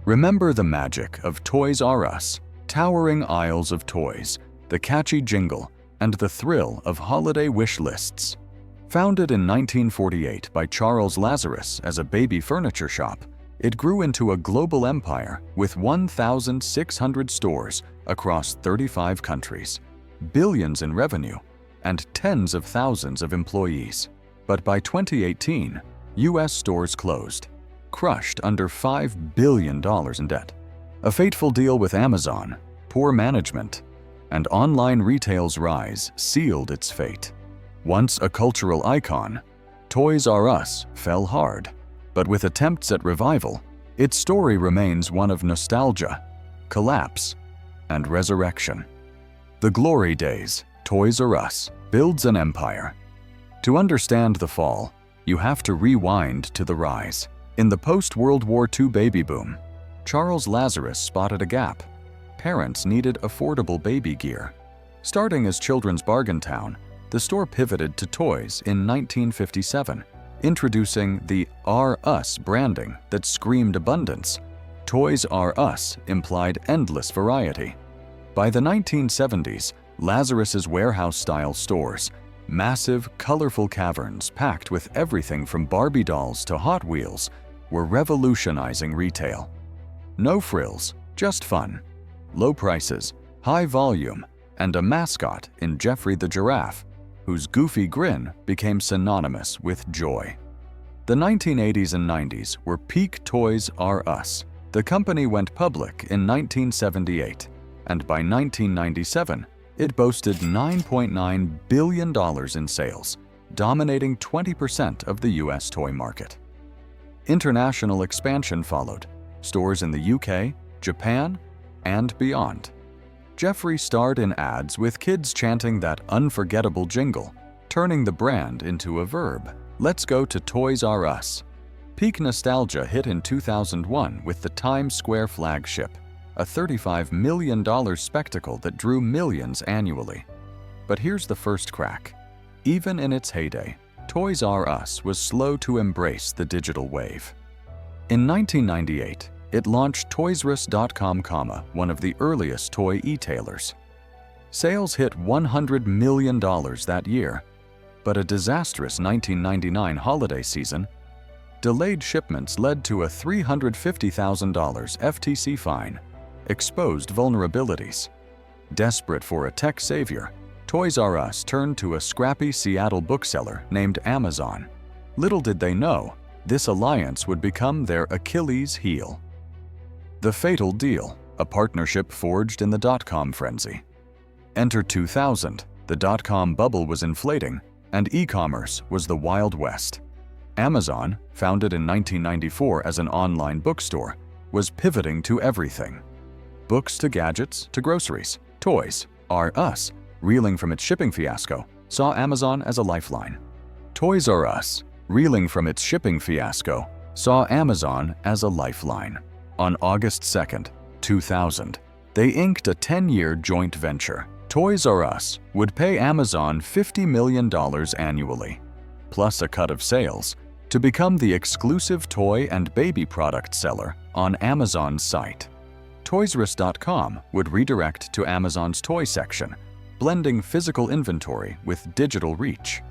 Remember the magic of Toys R Us, towering aisles of toys, the catchy jingle, and the thrill of holiday wish lists. Founded in 1948 by Charles Lazarus as a baby furniture shop, it grew into a global empire with 1,600 stores across 35 countries, billions in revenue, and tens of thousands of employees. But by 2018, US stores closed, crushed under $5 billion in debt. A fateful deal with Amazon, poor management, and online retail's rise sealed its fate. Once a cultural icon, Toys R Us fell hard, but with attempts at revival, its story remains one of nostalgia, collapse, and resurrection. The glory days, Toys R Us builds an empire. To understand the fall, you have to rewind to the rise. In the post-World War II baby boom, Charles Lazarus spotted a gap. Parents needed affordable baby gear. Starting as children's bargain town, the store pivoted to toys in 1957, introducing the R Us branding that screamed abundance. Toys R Us implied endless variety. By the 1970s, Lazarus's warehouse-style stores, massive, colorful caverns packed with everything from Barbie dolls to Hot Wheels, were revolutionizing retail. No frills, just fun. Low prices, high volume, and a mascot in Geoffrey the Giraffe, whose goofy grin became synonymous with joy. The 1980s and 90s were peak Toys R Us. The company went public in 1978, and by 1997, it boasted $9.9 billion in sales, dominating 20% of the US toy market. International expansion followed, stores in the UK, Japan, and beyond. Geoffrey starred in ads with kids chanting that unforgettable jingle, turning the brand into a verb. Let's go to Toys R Us. Peak nostalgia hit in 2001 with the Times Square flagship, a $35 million spectacle that drew millions annually. But here's the first crack. Even in its heyday, Toys R Us was slow to embrace the digital wave. In 1998, it launched ToysRUs.com, one of the earliest toy e-tailers. Sales hit $100 million that year, but a disastrous 1999 holiday season, delayed shipments led to a $350,000 FTC fine, exposed vulnerabilities. Desperate for a tech savior, Toys R Us turned to a scrappy Seattle bookseller named Amazon. Little did they know, this alliance would become their Achilles heel. The fatal deal, a partnership forged in the dot-com frenzy. Enter 2000, the dot-com bubble was inflating, and e-commerce was the Wild West. Amazon, founded in 1994 as an online bookstore, was pivoting to everything. Books to gadgets to groceries, Toys R Us, reeling from its shipping fiasco, saw Amazon as a lifeline. Toys R Us, reeling from its shipping fiasco, saw Amazon as a lifeline. On August 2, 2000, they inked a 10-year joint venture. Toys R Us would pay Amazon $50 million annually, plus a cut of sales, to become the exclusive toy and baby product seller on Amazon's site. ToysRUs.com would redirect to Amazon's toy section, blending physical inventory with digital reach.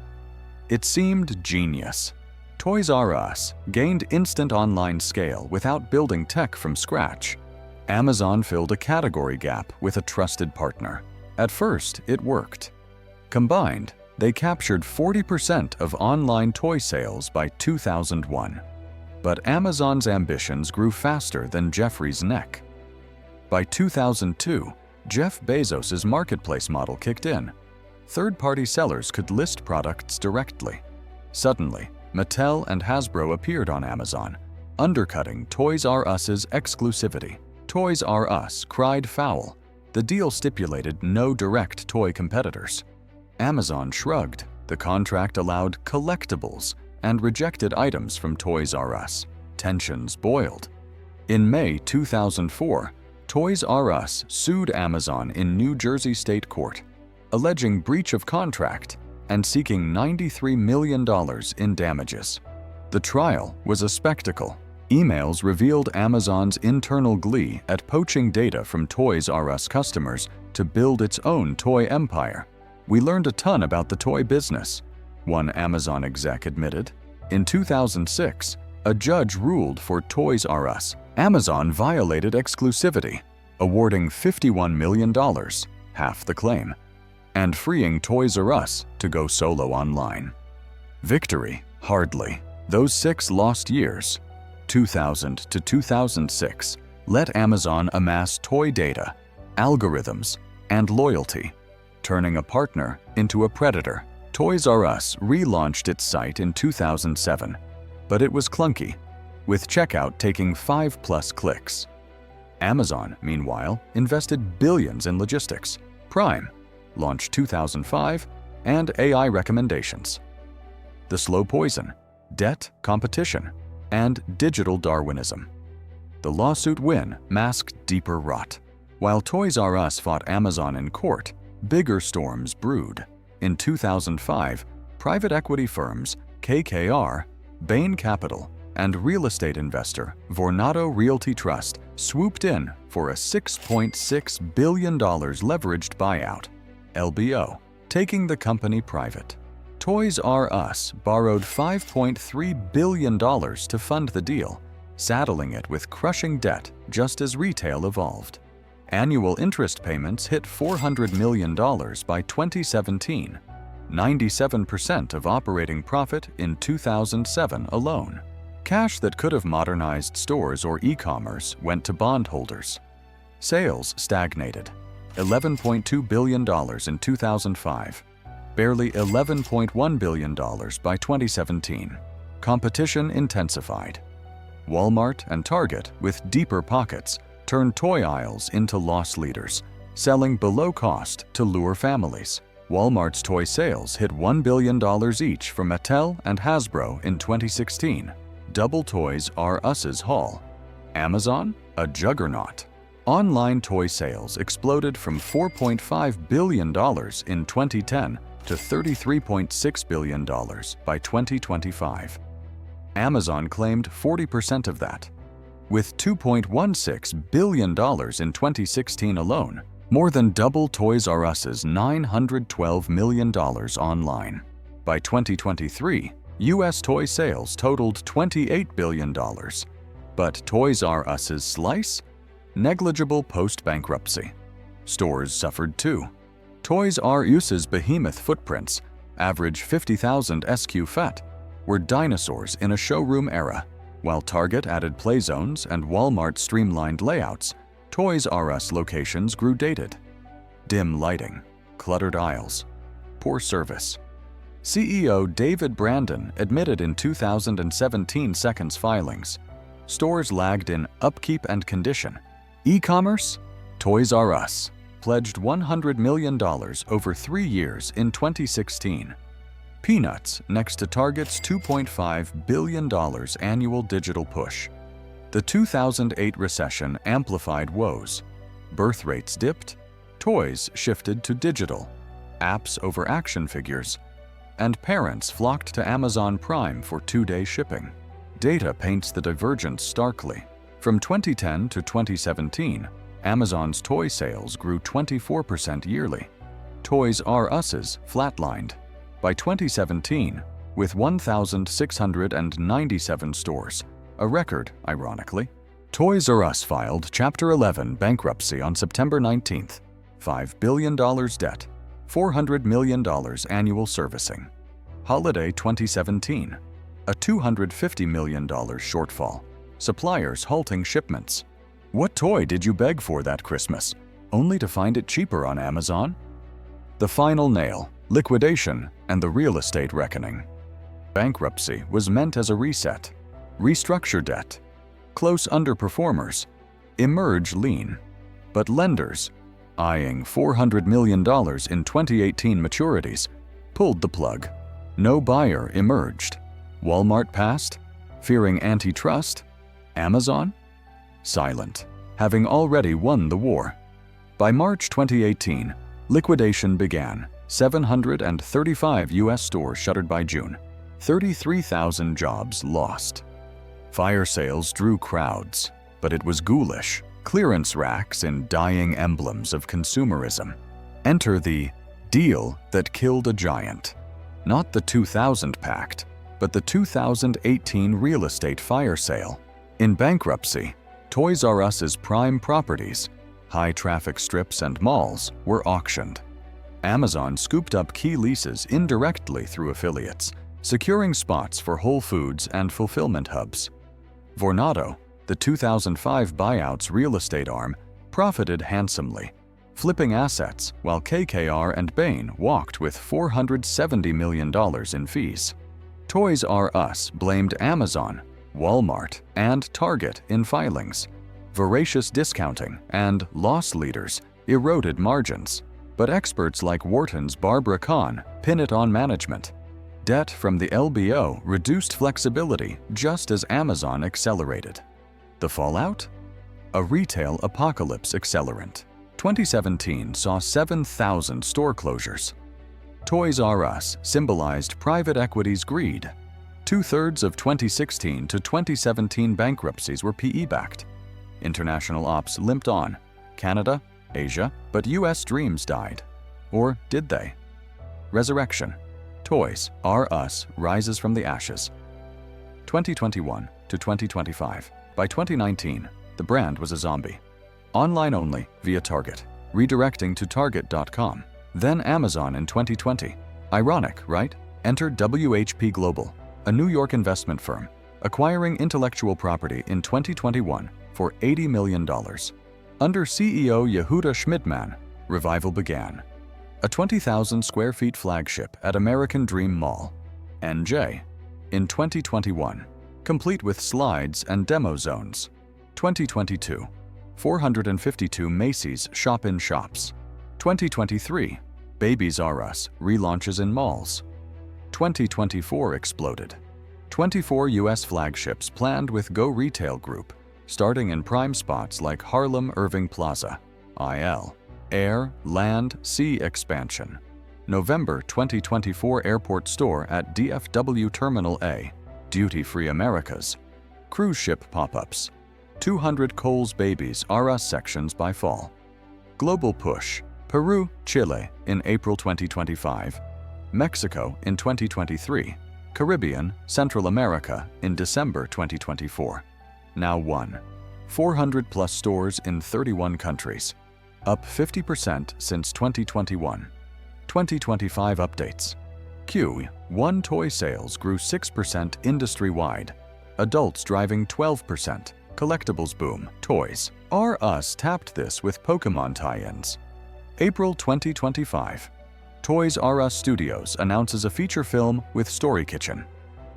It seemed genius. Toys R Us gained instant online scale without building tech from scratch. Amazon filled a category gap with a trusted partner. At first, it worked. Combined, they captured 40% of online toy sales by 2001. But Amazon's ambitions grew faster than Geoffrey's neck. By 2002, Jeff Bezos's marketplace model kicked in. Third-party sellers could list products directly. Suddenly, Mattel and Hasbro appeared on Amazon, undercutting Toys R Us's exclusivity. Toys R Us cried foul. The deal stipulated no direct toy competitors. Amazon shrugged. The contract allowed collectibles and rejected items from Toys R Us. Tensions boiled. In May 2004, Toys R Us sued Amazon in New Jersey State Court, alleging breach of contract and seeking $93 million in damages. The trial was a spectacle. Emails revealed Amazon's internal glee at poaching data from Toys R Us customers to build its own toy empire. "We learned a ton about the toy business," one Amazon exec admitted. In 2006, a judge ruled for Toys R Us. Amazon violated exclusivity, awarding $51 million, half the claim, and freeing Toys R Us to go solo online. Victory? Hardly. Those 6 lost years, 2000 to 2006, let Amazon amass toy data, algorithms, and loyalty, turning a partner into a predator. Toys R Us relaunched its site in 2007, but it was clunky, with checkout taking 5+ clicks. Amazon, meanwhile, invested billions in logistics. Prime launched 2005, and AI recommendations. The slow poison, debt, competition, and digital Darwinism. The lawsuit win masked deeper rot. While Toys R Us fought Amazon in court, bigger storms brewed. In 2005, private equity firms KKR, Bain Capital, and real estate investor Vornado Realty Trust swooped in for a $6.6 billion leveraged buyout, LBO, taking the company private. Toys R Us borrowed $5.3 billion to fund the deal, saddling it with crushing debt just as retail evolved. Annual interest payments hit $400 million by 2017, 97% of operating profit in 2007 alone. Cash that could have modernized stores or e-commerce went to bondholders. Sales stagnated, $11.2 billion in 2005, barely $11.1 billion by 2017. Competition intensified. Walmart and Target, with deeper pockets, turned toy aisles into loss leaders, selling below cost to lure families. Walmart's toy sales hit $1 billion each from Mattel and Hasbro in 2016, double Toys R Us's haul. Amazon, a juggernaut. Online toy sales exploded from $4.5 billion in 2010 to $33.6 billion by 2025. Amazon claimed 40% of that. With $2.16 billion in 2016 alone, more than double Toys R Us's $912 million online. By 2023, U.S. toy sales totaled $28 billion. But Toys R Us's slice? Negligible post-bankruptcy. Stores suffered too. Toys R Us's behemoth footprints, average 50,000 SQ ft, were dinosaurs in a showroom era. While Target added play zones and Walmart streamlined layouts, Toys R Us locations grew dated. Dim lighting, cluttered aisles, poor service. CEO David Brandon admitted in 2017 Seconds filings, stores lagged in upkeep and condition. E-commerce? Toys R Us pledged $100 million over 3 years in 2016. Peanuts next to Target's $2.5 billion annual digital push. The 2008 recession amplified woes. Birth rates dipped, toys shifted to digital, apps over action figures, and parents flocked to Amazon Prime for 2-day shipping. Data paints the divergence starkly. From 2010 to 2017, Amazon's toy sales grew 24% yearly. Toys R Us's flatlined. By 2017, with 1,697 stores, a record, ironically, Toys R Us filed Chapter 11 bankruptcy on September 19th, $5 billion debt, $400 million annual servicing. Holiday 2017, a $250 million shortfall, suppliers halting shipments. What toy did you beg for that Christmas, only to find it cheaper on Amazon? The final nail, liquidation, and the real estate reckoning. Bankruptcy was meant as a reset. Restructure debt. Close underperformers. Emerge lean. But lenders, eyeing $400 million in 2018 maturities, pulled the plug. No buyer emerged. Walmart passed, fearing antitrust. Amazon? Silent, having already won the war. By March 2018, liquidation began. 735 U.S. stores shuttered by June. 33,000 jobs lost. Fire sales drew crowds, but it was ghoulish. Clearance racks in dying emblems of consumerism. Enter the deal that killed a giant. Not the 2000 pact, but the 2018 real estate fire sale. In bankruptcy, Toys R Us's prime properties, high-traffic strips and malls, were auctioned. Amazon scooped up key leases indirectly through affiliates, securing spots for Whole Foods and fulfillment hubs. Vornado, the 2005 buyout's real estate arm, profited handsomely, flipping assets, while KKR and Bain walked with $470 million in fees. Toys R Us blamed Amazon, Walmart, and Target in filings. Voracious discounting and loss leaders eroded margins, but experts like Wharton's Barbara Kahn pin it on management. Debt from the LBO reduced flexibility just as Amazon accelerated. The fallout? A retail apocalypse accelerant. 2017 saw 7,000 store closures. Toys R Us symbolized private equity's greed. Two-thirds of 2016 to 2017 bankruptcies were PE-backed. International ops limped on. Canada, Asia, but US dreams died. Or did they? Resurrection. Toys R Us rises from the ashes. 2021 to 2025. By 2019, the brand was a zombie. Online only via Target, redirecting to Target.com. Then Amazon in 2020. Ironic, right? Enter WHP Global, a New York investment firm, acquiring intellectual property in 2021 for $80 million. Under CEO Yehuda Schmidman, revival began. A 20,000 square feet flagship at American Dream Mall, NJ, in 2021, complete with slides and demo zones. 2022, 452 Macy's shop-in-shops. 2023, Babies R Us relaunches in malls. 2024 exploded. 24 U.S. flagships planned with Go Retail Group, starting in prime spots like Harlem Irving Plaza, IL. Air, Land, Sea expansion. November 2024 airport store at DFW Terminal A, Duty Free Americas. Cruise ship pop-ups. 200 Kohl's Babies R Us sections by fall. Global push. Peru, Chile in April 2025. Mexico in 2023. Caribbean, Central America in December 2024. Now 400 plus stores in 31 countries. Up 50% since 2021. 2025 updates. Q1 toy sales grew 6% industry-wide. Adults driving 12%. Collectibles boom. Toys R Us tapped this with Pokémon tie-ins. April 2025. Toys R Us Studios announces a feature film with Story Kitchen.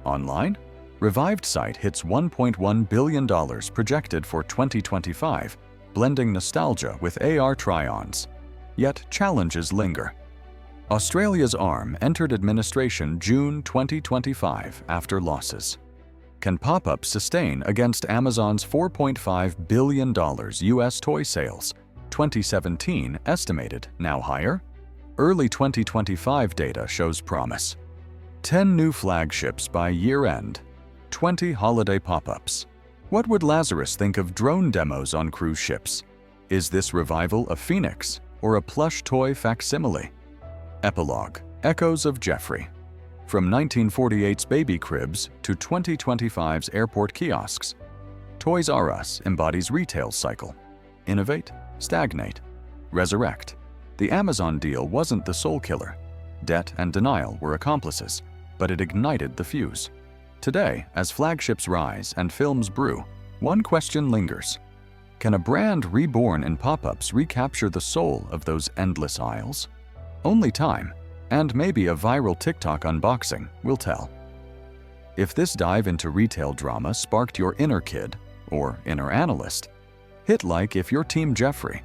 Online? Revived site hits $1.1 billion projected for 2025, blending nostalgia with AR try-ons. Yet challenges linger. Australia's ARM entered administration June 2025 after losses. Can pop-ups sustain against Amazon's $4.5 billion US toy sales? 2017 estimated, now higher? Early 2025 data shows promise. 10 new flagships by year-end. 20 holiday pop-ups. What would Lazarus think of drone demos on cruise ships? Is this revival a phoenix or a plush toy facsimile? Epilogue. Echoes of Jeffrey. From 1948's baby cribs to 2025's airport kiosks, Toys R Us embodies retail's cycle. Innovate, stagnate, resurrect. The Amazon deal wasn't the soul killer. Debt and denial were accomplices, but it ignited the fuse. Today, as flagships rise and films brew, one question lingers. Can a brand reborn in pop-ups recapture the soul of those endless aisles? Only time, and maybe a viral TikTok unboxing, will tell. If this dive into retail drama sparked your inner kid, or inner analyst, hit like if you're Team Jeffrey.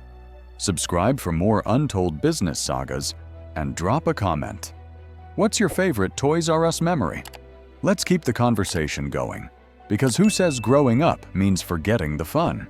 Subscribe for more untold business sagas, and drop a comment. What's your favorite Toys R Us memory? Let's keep the conversation going, because who says growing up means forgetting the fun?